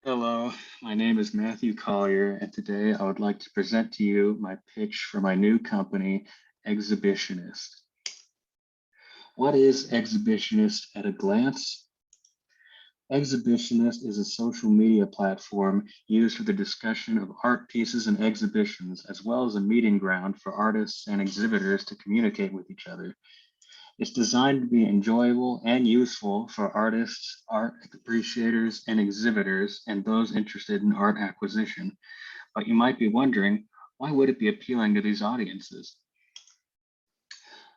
Hello, my name is Matthew Collier, and today I would like to present to you my pitch for my new company, Exhibitionist. What is Exhibitionist at a glance? Exhibitionist is a social media platform used for the discussion of art pieces and exhibitions, as well as a meeting ground for artists and exhibitors to communicate with each other. It's designed to be enjoyable and useful for artists, art appreciators, and exhibitors, and those interested in art acquisition. But you might be wondering, why would it be appealing to these audiences?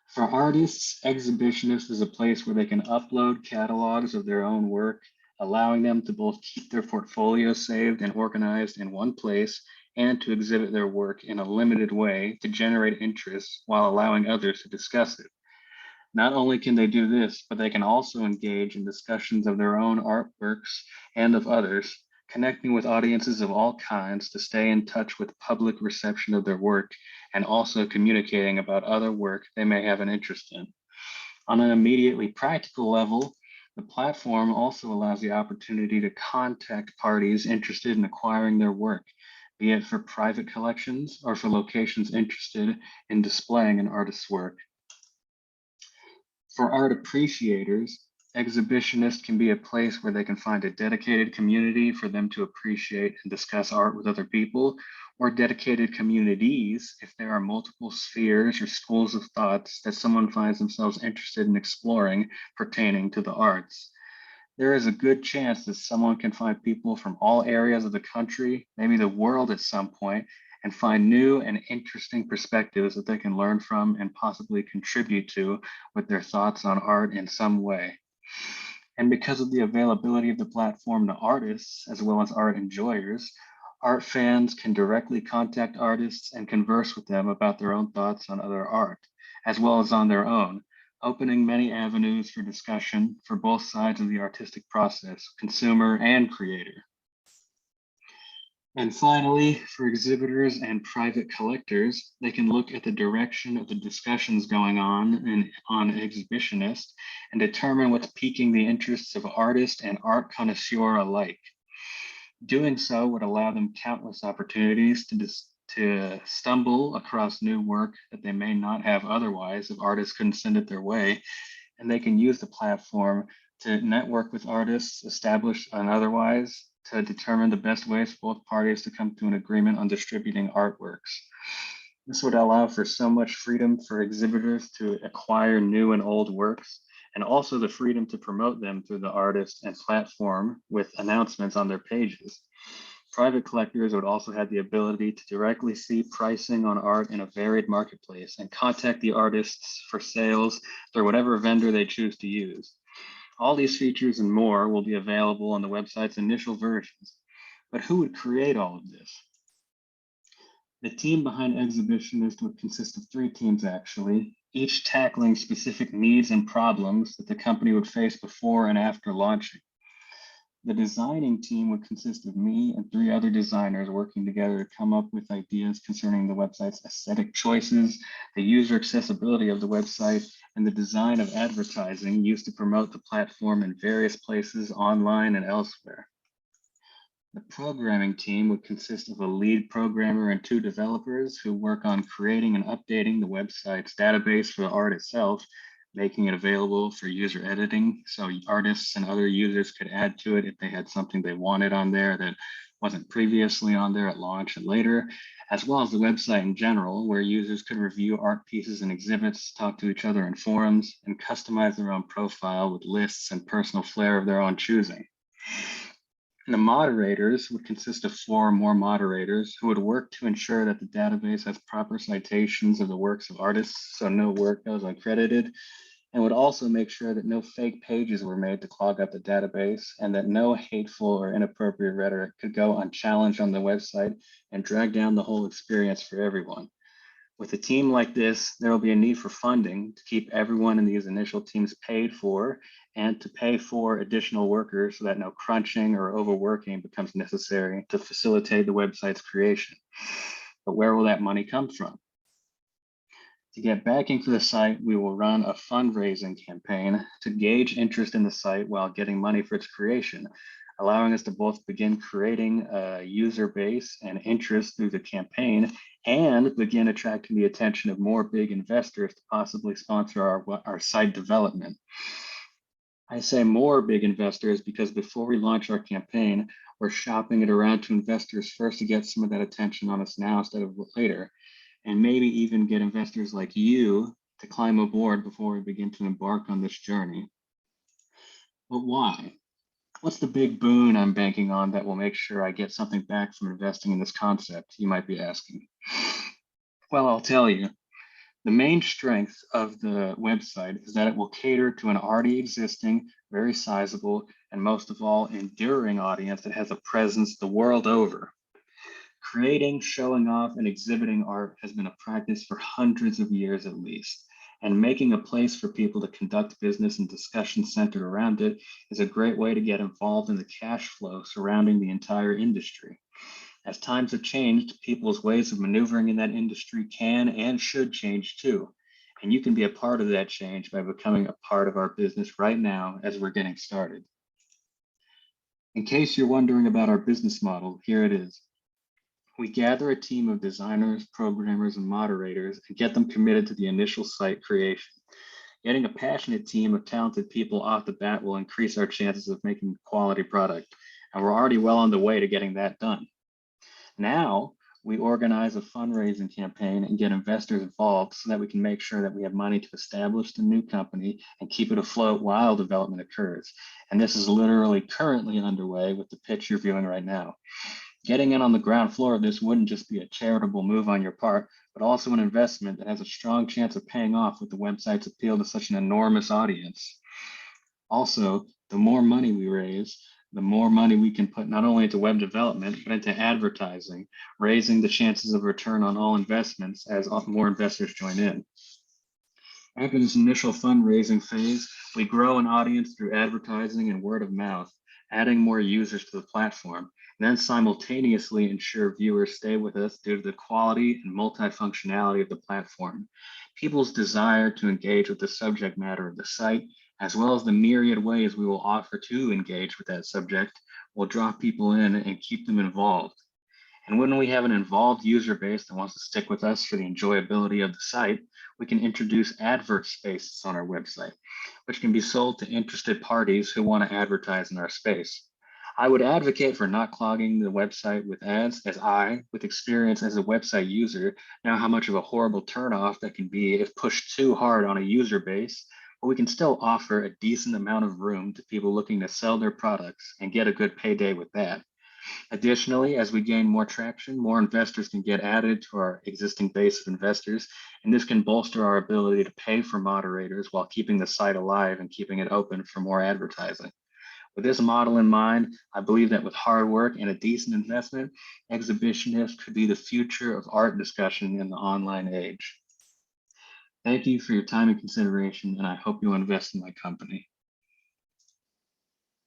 For artists, Exhibitionist is a place where they can upload catalogs of their own work, allowing them to both keep their portfolio saved and organized in one place and to exhibit their work in a limited way to generate interest while allowing others to discuss it. Not only can they do this, but they can also engage in discussions of their own artworks and of others, connecting with audiences of all kinds to stay in touch with public reception of their work and also communicating about other work they may have an interest in. On an immediately practical level, the platform also allows the opportunity to contact parties interested in acquiring their work, be it for private collections or for locations interested in displaying an artist's work. For art appreciators, Exhibitionist can be a place where they can find a dedicated community for them to appreciate and discuss art with other people, or dedicated communities if there are multiple spheres or schools of thoughts that someone finds themselves interested in exploring pertaining to the arts. There is a good chance that someone can find people from all areas of the country, maybe the world at some point, and find new and interesting perspectives that they can learn from and possibly contribute to with their thoughts on art in some way. And because of the availability of the platform to artists as well as art enjoyers, art fans can directly contact artists and converse with them about their own thoughts on other art, as well as on their own, opening many avenues for discussion for both sides of the artistic process, consumer and creator. And finally, for exhibitors and private collectors, they can look at the direction of the discussions going on Exhibitionist and determine what's piquing the interests of artist and art connoisseur alike. Doing so would allow them countless opportunities to stumble across new work that they may not have otherwise if artists couldn't send it their way, and they can use the platform to network with artists established and otherwise to determine the best ways for both parties to come to an agreement on distributing artworks. This would allow for so much freedom for exhibitors to acquire new and old works, and also the freedom to promote them through the artist and platform with announcements on their pages. Private collectors would also have the ability to directly see pricing on art in a varied marketplace and contact the artists for sales through whatever vendor they choose to use. All these features and more will be available on the website's initial versions. But who would create all of this? The team behind Exhibitionist would consist of three teams, actually, each tackling specific needs and problems that the company would face before and after launching. The designing team would consist of me and three other designers working together to come up with ideas concerning the website's aesthetic choices, the user accessibility of the website, and the design of advertising used to promote the platform in various places online and elsewhere. The programming team would consist of a lead programmer and two developers who work on creating and updating the website's database for the art itself, making it available for user editing so artists and other users could add to it if they had something they wanted on there that wasn't previously on there at launch and later, as well as the website in general, where users could review art pieces and exhibits, talk to each other in forums, and customize their own profile with lists and personal flair of their own choosing. And the moderators would consist of four or more moderators who would work to ensure that the database has proper citations of the works of artists, so no work goes uncredited, and would also make sure that no fake pages were made to clog up the database and that no hateful or inappropriate rhetoric could go unchallenged on the website and drag down the whole experience for everyone. With a team like this, there will be a need for funding to keep everyone in these initial teams paid for and to pay for additional workers so that no crunching or overworking becomes necessary to facilitate the website's creation. But where will that money come from? To get backing for the site, we will run a fundraising campaign to gauge interest in the site while getting money for its creation, allowing us to both begin creating a user base and interest through the campaign and begin attracting the attention of more big investors to possibly sponsor our site development. I say more big investors because before we launch our campaign, we're shopping it around to investors first to get some of that attention on us now instead of later, and maybe even get investors like you to climb aboard before we begin to embark on this journey. But why? What's the big boon I'm banking on that will make sure I get something back from investing in this concept, you might be asking? Well, I'll tell you. The main strength of the website is that it will cater to an already existing, very sizable, and most of all, enduring audience that has a presence the world over. Creating, showing off, and exhibiting art has been a practice for hundreds of years at least. And making a place for people to conduct business and discussion centered around it is a great way to get involved in the cash flow surrounding the entire industry. As times have changed, people's ways of maneuvering in that industry can and should change too. And you can be a part of that change by becoming a part of our business right now as we're getting started. In case you're wondering about our business model, here it is. We gather a team of designers, programmers, and moderators and get them committed to the initial site creation. Getting a passionate team of talented people off the bat will increase our chances of making a quality product. And we're already well on the way to getting that done. Now, we organize a fundraising campaign and get investors involved so that we can make sure that we have money to establish the new company and keep it afloat while development occurs. And this is literally currently underway with the pitch you're viewing right now. Getting in on the ground floor of this wouldn't just be a charitable move on your part, but also an investment that has a strong chance of paying off with the website's appeal to such an enormous audience. Also, the more money we raise, the more money we can put not only into web development, but into advertising, raising the chances of return on all investments as more investors join in. After this initial fundraising phase, we grow an audience through advertising and word of mouth, adding more users to the platform, and then simultaneously ensure viewers stay with us due to the quality and multifunctionality of the platform. People's desire to engage with the subject matter of the site, as well as the myriad ways we will offer to engage with that subject, will draw people in and keep them involved. And when we have an involved user base that wants to stick with us for the enjoyability of the site, we can introduce advert spaces on our website, which can be sold to interested parties who want to advertise in our space. I would advocate for not clogging the website with ads, as I, with experience as a website user, know how much of a horrible turnoff that can be if pushed too hard on a user base, but we can still offer a decent amount of room to people looking to sell their products and get a good payday with that. Additionally, as we gain more traction, more investors can get added to our existing base of investors, and this can bolster our ability to pay for moderators while keeping the site alive and keeping it open for more advertising. With this model in mind, I believe that with hard work and a decent investment, Exhibitionist could be the future of art discussion in the online age. Thank you for your time and consideration, and I hope you'll invest in my company.